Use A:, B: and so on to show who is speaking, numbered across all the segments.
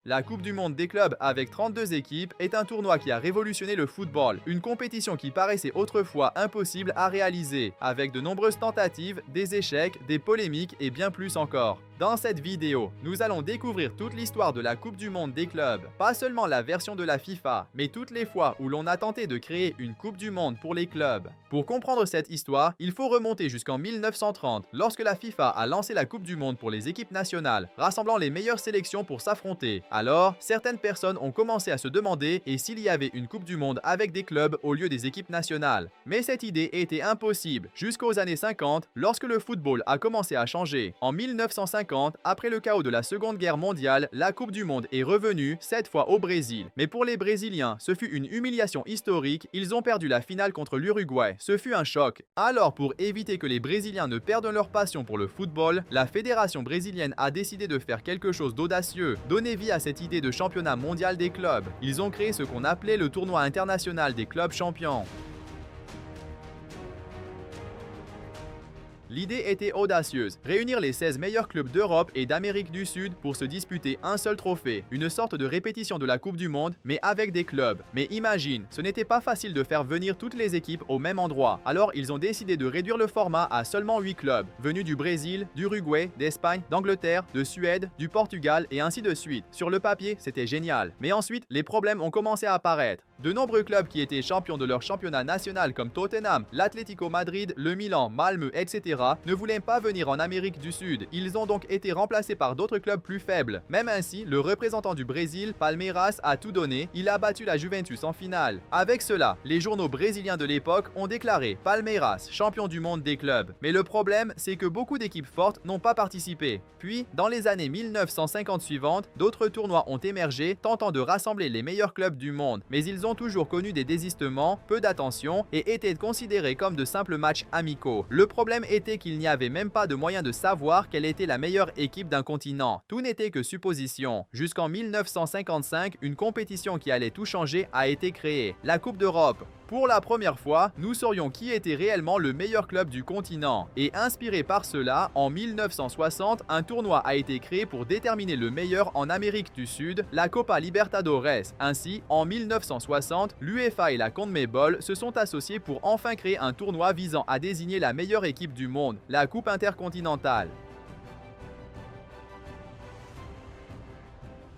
A: La Coupe du Monde des clubs avec 32 équipes est un tournoi qui a révolutionné le football, une compétition qui paraissait autrefois impossible à réaliser, avec de nombreuses tentatives, des échecs, des polémiques et bien plus encore. Dans cette vidéo, nous allons découvrir toute l'histoire de la Coupe du Monde des clubs, pas seulement la version de la FIFA, mais toutes les fois où l'on a tenté de créer une Coupe du Monde pour les clubs. Pour comprendre cette histoire, il faut remonter jusqu'en 1930, lorsque la FIFA a lancé la Coupe du Monde pour les équipes nationales, rassemblant les meilleures sélections pour s'affronter. Alors, certaines personnes ont commencé à se demander et s'il y avait une Coupe du Monde avec des clubs au lieu des équipes nationales. Mais cette idée était impossible, jusqu'aux années 50, lorsque le football a commencé à changer. En 1950, après le chaos de la Seconde Guerre mondiale, la Coupe du Monde est revenue, cette fois au Brésil. Mais pour les Brésiliens, ce fut une humiliation historique, ils ont perdu la finale contre l'Uruguay. Ce fut un choc. Alors, pour éviter que les Brésiliens ne perdent leur passion pour le football, la fédération brésilienne a décidé de faire quelque chose d'audacieux, donner vie à cette idée de championnat mondial des clubs. Ils ont créé ce qu'on appelait le tournoi international des clubs champions. L'idée était audacieuse, réunir les 16 meilleurs clubs d'Europe et d'Amérique du Sud pour se disputer un seul trophée, une sorte de répétition de la Coupe du Monde, mais avec des clubs. Mais imagine, ce n'était pas facile de faire venir toutes les équipes au même endroit, alors ils ont décidé de réduire le format à seulement 8 clubs, venus du Brésil, d'Uruguay, d'Espagne, d'Angleterre, de Suède, du Portugal et ainsi de suite. Sur le papier, c'était génial. Mais ensuite, les problèmes ont commencé à apparaître. De nombreux clubs qui étaient champions de leur championnat national comme Tottenham, l'Atlético Madrid, le Milan, Malmö, etc. ne voulaient pas venir en Amérique du Sud. Ils ont donc été remplacés par d'autres clubs plus faibles. Même ainsi, le représentant du Brésil, Palmeiras, a tout donné. Il a battu la Juventus en finale. Avec cela, les journaux brésiliens de l'époque ont déclaré Palmeiras champion du monde des clubs. Mais le problème, c'est que beaucoup d'équipes fortes n'ont pas participé. Puis, dans les années 1950 suivantes, d'autres tournois ont émergé, tentant de rassembler les meilleurs clubs du monde. Mais ils ont toujours connu des désistements, peu d'attention et étaient considérés comme de simples matchs amicaux. Le problème était qu'il n'y avait même pas de moyen de savoir quelle était la meilleure équipe d'un continent. Tout n'était que supposition. Jusqu'en 1955, une compétition qui allait tout changer a été créée, la Coupe d'Europe. Pour la première fois, nous saurions qui était réellement le meilleur club du continent. Et inspiré par cela, en 1960, un tournoi a été créé pour déterminer le meilleur en Amérique du Sud, la Copa Libertadores. Ainsi, en 1960, l'UEFA et la CONMEBOL se sont associés pour enfin créer un tournoi visant à désigner la meilleure équipe du monde, la Coupe intercontinentale.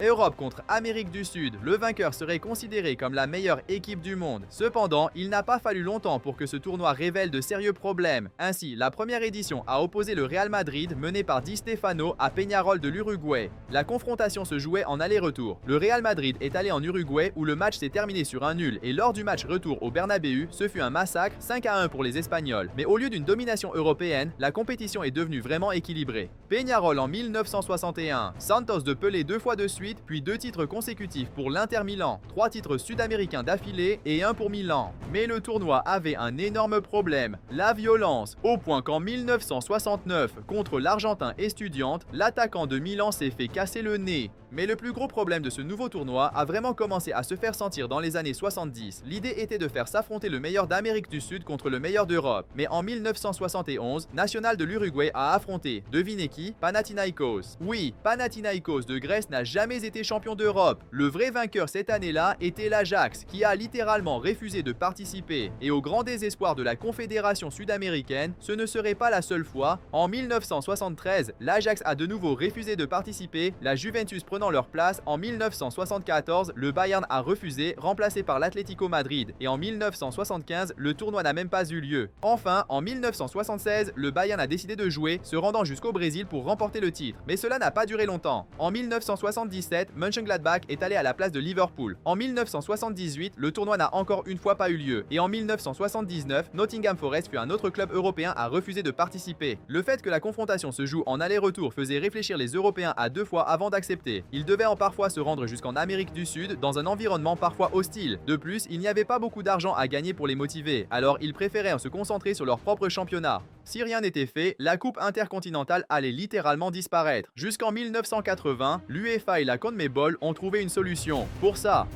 A: Europe contre Amérique du Sud, le vainqueur serait considéré comme la meilleure équipe du monde. Cependant, il n'a pas fallu longtemps pour que ce tournoi révèle de sérieux problèmes. Ainsi, la première édition a opposé le Real Madrid, mené par Di Stéfano, à Peñarol de l'Uruguay. La confrontation se jouait en aller-retour. Le Real Madrid est allé en Uruguay où le match s'est terminé sur un nul et lors du match retour au Bernabéu, ce fut un massacre 5-1 pour les Espagnols. Mais au lieu d'une domination européenne, la compétition est devenue vraiment équilibrée. Peñarol en 1961, Santos de Pelé 2 fois de suite, puis 2 titres consécutifs pour l'Inter Milan, 3 titres sud-américains d'affilée et 1 pour Milan. Mais le tournoi avait un énorme problème, la violence, au point qu'en 1969, contre l'Argentin Estudiantes, l'attaquant de Milan s'est fait casser le nez. Mais le plus gros problème de ce nouveau tournoi a vraiment commencé à se faire sentir dans les années 70. L'idée était de faire s'affronter le meilleur d'Amérique du Sud contre le meilleur d'Europe. Mais en 1971, National de l'Uruguay a affronté, devinez qui? Panathinaikos. Oui, Panathinaikos de Grèce n'a jamais été champion d'Europe. Le vrai vainqueur cette année-là était l'Ajax, qui a littéralement refusé de participer. Et au grand désespoir de la Confédération sud-américaine, ce ne serait pas la seule fois. En 1973, l'Ajax a de nouveau refusé de participer, la Juventus prenant leur place. En 1974, le Bayern a refusé, remplacé par l'Atlético Madrid. Et en 1975, le tournoi n'a même pas eu lieu. Enfin, en 1976, le Bayern a décidé de jouer, se rendant jusqu'au Brésil pour remporter le titre. Mais cela n'a pas duré longtemps. En 1977, Mönchengladbach est allé à la place de Liverpool. En 1978, le tournoi n'a encore une fois pas eu lieu. Et en 1979, Nottingham Forest fut un autre club européen à refuser de participer. Le fait que la confrontation se joue en aller-retour faisait réfléchir les Européens à 2 fois avant d'accepter. Ils devaient parfois se rendre jusqu'en Amérique du Sud dans un environnement parfois hostile. De plus, il n'y avait pas beaucoup d'argent à gagner pour les motiver, alors ils préféraient se concentrer sur leur propre championnat. Si rien n'était fait, la Coupe intercontinentale allait littéralement disparaître. Jusqu'en 1980, l'UEFA et la CONMEBOL ont trouvé une solution. Pour ça,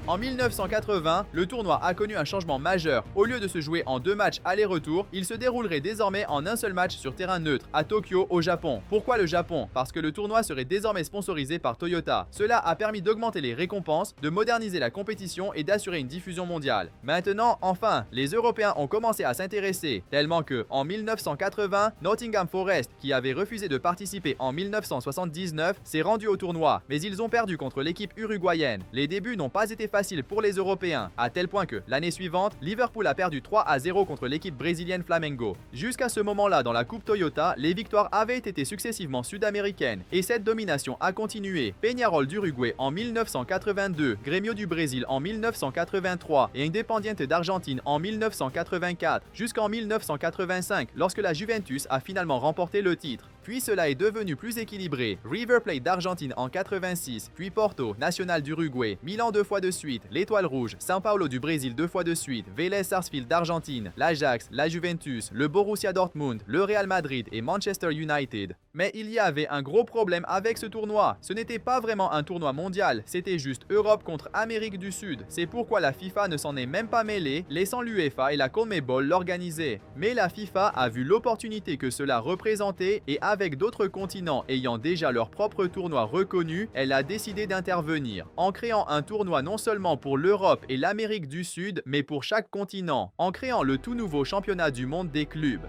A: En 1980, le tournoi a connu un changement majeur. Au lieu de se jouer en 2 matchs aller-retour, il se déroulerait désormais en un seul match sur terrain neutre, à Tokyo, au Japon. Pourquoi le Japon? Parce que le tournoi serait désormais sponsorisé par Toyota. Cela a permis d'augmenter les récompenses, de moderniser la compétition et d'assurer une diffusion mondiale. Maintenant, enfin, les Européens ont commencé à s'intéresser, tellement que, en 1980, Nottingham Forest, qui avait refusé de participer en 1979, s'est rendu au tournoi, mais ils ont perdu contre l'équipe uruguayenne. Les débuts n'ont pas été faciles pour les Européens, à tel point que, l'année suivante, Liverpool a perdu 3-0 contre l'équipe brésilienne Flamengo. Jusqu'à ce moment-là dans la Coupe Toyota, les victoires avaient été successivement sud-américaines, et cette domination a continué. Peñarol d'Uruguay en 1982, Grêmio du Brésil en 1983 et Independiente d'Argentine en 1984, jusqu'en 1985, lorsque la Juventus a finalement remporté le titre. Puis cela est devenu plus équilibré. River Plate d'Argentine en 86, puis Porto, Nacional d'Uruguay, Milan 2 fois de suite, l'Étoile Rouge, São Paulo du Brésil 2 fois de suite, Vélez Sarsfield d'Argentine, l'Ajax, la Juventus, le Borussia Dortmund, le Real Madrid et Manchester United. Mais il y avait un gros problème avec ce tournoi. Ce n'était pas vraiment un tournoi mondial, c'était juste Europe contre Amérique du Sud. C'est pourquoi la FIFA ne s'en est même pas mêlée, laissant l'UEFA et la CONMEBOL l'organiser. Mais la FIFA a vu l'opportunité que cela représentait et avec d'autres continents ayant déjà leur propre tournoi reconnu, elle a décidé d'intervenir, en créant un tournoi non seulement pour l'Europe et l'Amérique du Sud, mais pour chaque continent, en créant le tout nouveau championnat du monde des clubs.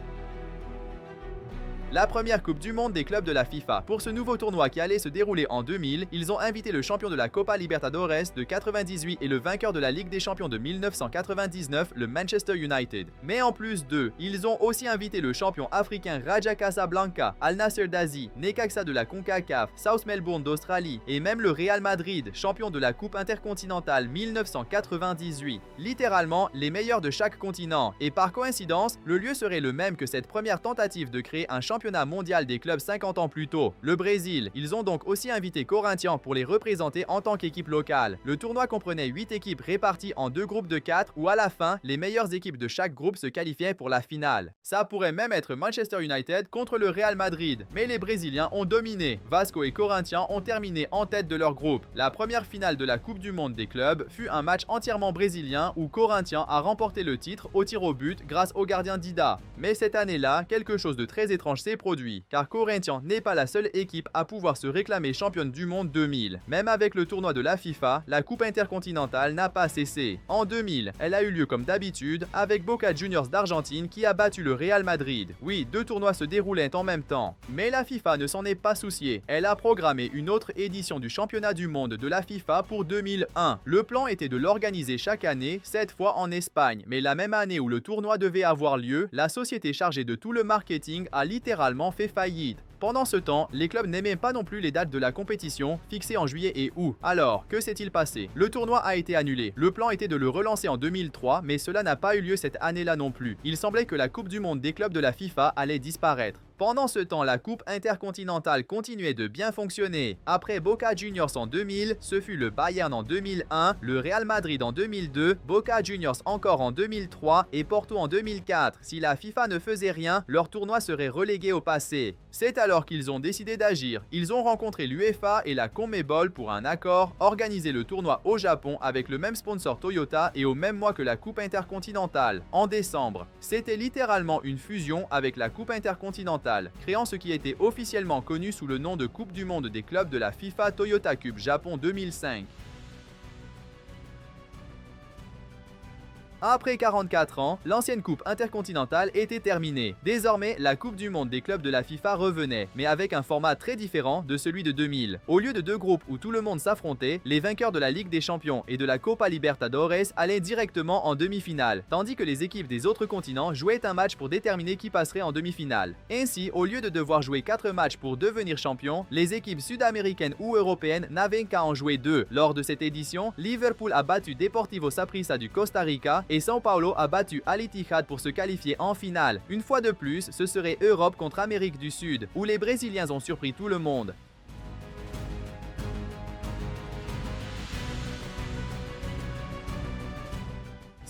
A: La première Coupe du Monde des clubs de la FIFA. Pour ce nouveau tournoi qui allait se dérouler en 2000, ils ont invité le champion de la Copa Libertadores de 98 et le vainqueur de la Ligue des Champions de 1999, le Manchester United. Mais en plus d'eux, ils ont aussi invité le champion africain Raja Casablanca, Al Nassr d'Asie, Necaxa de la CONCACAF, South Melbourne d'Australie et même le Real Madrid, champion de la Coupe intercontinentale 1998. Littéralement, les meilleurs de chaque continent. Et par coïncidence, le lieu serait le même que cette première tentative de créer un championnat mondial des clubs 50 ans plus tôt, le Brésil. Ils ont donc aussi invité Corinthians pour les représenter en tant qu'équipe locale. Le tournoi comprenait 8 équipes réparties en 2 groupes de 4 où à la fin, les meilleures équipes de chaque groupe se qualifiaient pour la finale. Ça pourrait même être Manchester United contre le Real Madrid, mais les Brésiliens ont dominé. Vasco et Corinthians ont terminé en tête de leur groupe. La première finale de la Coupe du Monde des clubs fut un match entièrement brésilien où Corinthians a remporté le titre au tir au but grâce au gardien Dida. Mais cette année-là, quelque chose de très étrange s'est produit, car Corinthians n'est pas la seule équipe à pouvoir se réclamer championne du monde 2000. Même avec le tournoi de la FIFA, la Coupe intercontinentale n'a pas cessé. En 2000, elle a eu lieu comme d'habitude, avec Boca Juniors d'Argentine qui a battu le Real Madrid. Oui, 2 tournois se déroulaient en même temps. Mais la FIFA ne s'en est pas souciée. Elle a programmé une autre édition du championnat du monde de la FIFA pour 2001. Le plan était de l'organiser chaque année, cette fois en Espagne. Mais la même année où le tournoi devait avoir lieu, la société chargée de tout le marketing a littéralement fait faillite. Pendant ce temps, les clubs n'aimaient pas non plus les dates de la compétition, fixées en juillet et août. Alors, que s'est-il passé? Le tournoi a été annulé. Le plan était de le relancer en 2003, mais cela n'a pas eu lieu cette année-là non plus. Il semblait que la Coupe du Monde des clubs de la FIFA allait disparaître. Pendant ce temps, la Coupe intercontinentale continuait de bien fonctionner. Après Boca Juniors en 2000, ce fut le Bayern en 2001, le Real Madrid en 2002, Boca Juniors encore en 2003 et Porto en 2004. Si la FIFA ne faisait rien, leur tournoi serait relégué au passé. C'est alors qu'ils ont décidé d'agir. Ils ont rencontré l'UEFA et la CONMEBOL pour un accord, organiser le tournoi au Japon avec le même sponsor Toyota et au même mois que la Coupe intercontinentale, en décembre. C'était littéralement une fusion avec la Coupe intercontinentale, créant ce qui était officiellement connu sous le nom de Coupe du Monde des clubs de la FIFA Toyota Cup Japon 2005. Après 44 ans, l'ancienne coupe intercontinentale était terminée. Désormais, la Coupe du Monde des clubs de la FIFA revenait, mais avec un format très différent de celui de 2000. Au lieu de 2 groupes où tout le monde s'affrontait, les vainqueurs de la Ligue des Champions et de la Copa Libertadores allaient directement en demi-finale, tandis que les équipes des autres continents jouaient un match pour déterminer qui passerait en demi-finale. Ainsi, au lieu de devoir jouer 4 matchs pour devenir champion, les équipes sud-américaines ou européennes n'avaient qu'à en jouer 2. Lors de cette édition, Liverpool a battu Deportivo Saprissa du Costa Rica et São Paulo a battu Al Ittihad pour se qualifier en finale. Une fois de plus, ce serait Europe contre Amérique du Sud, où les Brésiliens ont surpris tout le monde.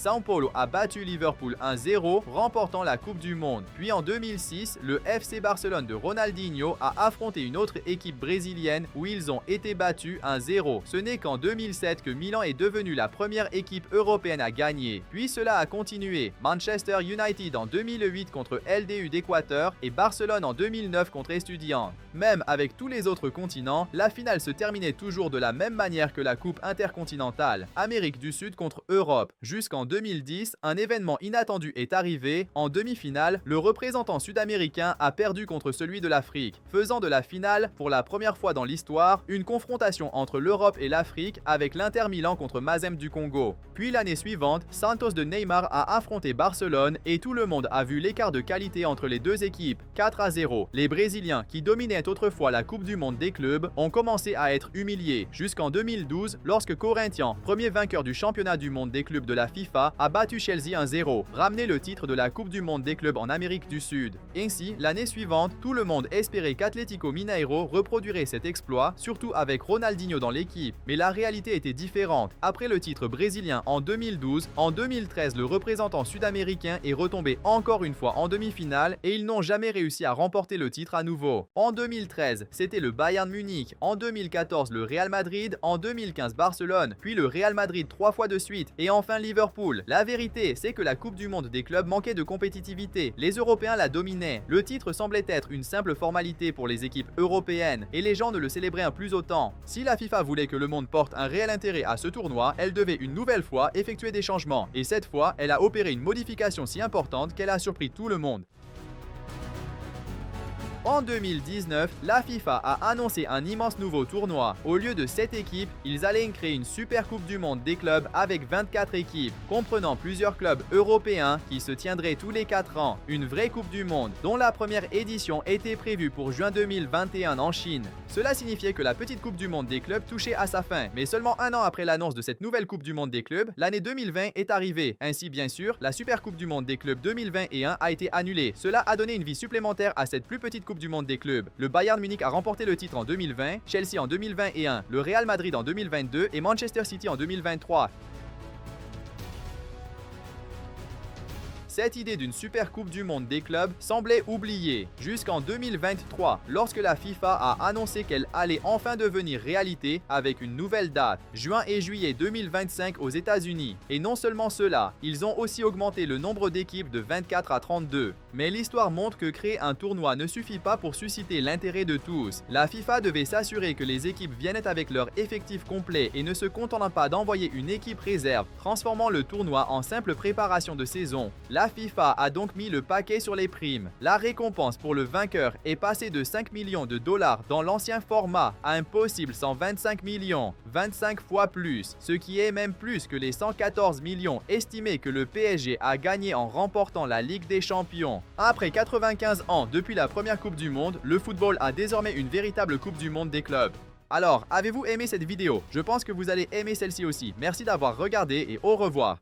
A: São Paulo a battu Liverpool 1-0, remportant la Coupe du Monde. Puis en 2006, le FC Barcelone de Ronaldinho a affronté une autre équipe brésilienne où ils ont été battus 1-0. Ce n'est qu'en 2007 que Milan est devenu la première équipe européenne à gagner. Puis cela a continué. Manchester United en 2008 contre LDU d'Équateur et Barcelone en 2009 contre Estudiantes. Même avec tous les autres continents, la finale se terminait toujours de la même manière que la Coupe intercontinentale. Amérique du Sud contre Europe. Jusqu'en 2010, un événement inattendu est arrivé. En demi-finale, le représentant sud-américain a perdu contre celui de l'Afrique, faisant de la finale, pour la première fois dans l'histoire, une confrontation entre l'Europe et l'Afrique avec l'Inter Milan contre Mazembe du Congo. Puis l'année suivante, Santos de Neymar a affronté Barcelone et tout le monde a vu l'écart de qualité entre les deux équipes, 4-0. Les Brésiliens, qui dominaient autrefois la Coupe du Monde des clubs, ont commencé à être humiliés, jusqu'en 2012, lorsque Corinthians, premier vainqueur du championnat du monde des clubs de la FIFA, a battu Chelsea 1-0, ramené le titre de la Coupe du Monde des clubs en Amérique du Sud. Ainsi, l'année suivante, tout le monde espérait qu'Atlético Mineiro reproduirait cet exploit, surtout avec Ronaldinho dans l'équipe. Mais la réalité était différente. Après le titre brésilien en 2012, en 2013, le représentant sud-américain est retombé encore une fois en demi-finale et ils n'ont jamais réussi à remporter le titre à nouveau. En 2013, c'était le Bayern Munich, en 2014 le Real Madrid, en 2015 Barcelone, puis le Real Madrid 3 fois de suite et enfin Liverpool. La vérité, c'est que la Coupe du Monde des clubs manquait de compétitivité. Les Européens la dominaient. Le titre semblait être une simple formalité pour les équipes européennes et les gens ne le célébraient plus autant. Si la FIFA voulait que le monde porte un réel intérêt à ce tournoi, elle devait une nouvelle fois effectuer des changements et cette fois, elle a opéré une modification si importante qu'elle a surpris tout le monde. En 2019, la FIFA a annoncé un immense nouveau tournoi. Au lieu de 7 équipes, ils allaient créer une super coupe du monde des clubs avec 24 équipes, comprenant plusieurs clubs européens qui se tiendraient tous les 4 ans. Une vraie coupe du monde, dont la première édition était prévue pour juin 2021 en Chine. Cela signifiait que la petite coupe du monde des clubs touchait à sa fin, mais seulement un an après l'annonce de cette nouvelle coupe du monde des clubs, l'année 2020 est arrivée. Ainsi, bien sûr, la super coupe du monde des clubs 2021 a été annulée. Cela a donné une vie supplémentaire à cette plus petite coupe du monde des clubs. Le Bayern Munich a remporté le titre en 2020, Chelsea en 2021, le Real Madrid en 2022 et Manchester City en 2023. Cette idée d'une super coupe du monde des clubs semblait oubliée jusqu'en 2023 lorsque la FIFA a annoncé qu'elle allait enfin devenir réalité avec une nouvelle date, juin et juillet 2025 aux États-Unis. Et non seulement cela, ils ont aussi augmenté le nombre d'équipes de 24 à 32. Mais l'histoire montre que créer un tournoi ne suffit pas pour susciter l'intérêt de tous. La FIFA devait s'assurer que les équipes viennent avec leur effectif complet et ne se contentant pas d'envoyer une équipe réserve, transformant le tournoi en simple préparation de saison. La FIFA a donc mis le paquet sur les primes. La récompense pour le vainqueur est passée de 5 millions de dollars dans l'ancien format à un possible 125 millions, 25 fois plus, ce qui est même plus que les 114 millions estimés que le PSG a gagné en remportant la Ligue des Champions. Après 95 ans depuis la première Coupe du Monde, le football a désormais une véritable Coupe du Monde des clubs. Alors, avez-vous aimé cette vidéo? Je pense que vous allez aimer celle-ci aussi. Merci d'avoir regardé et au revoir.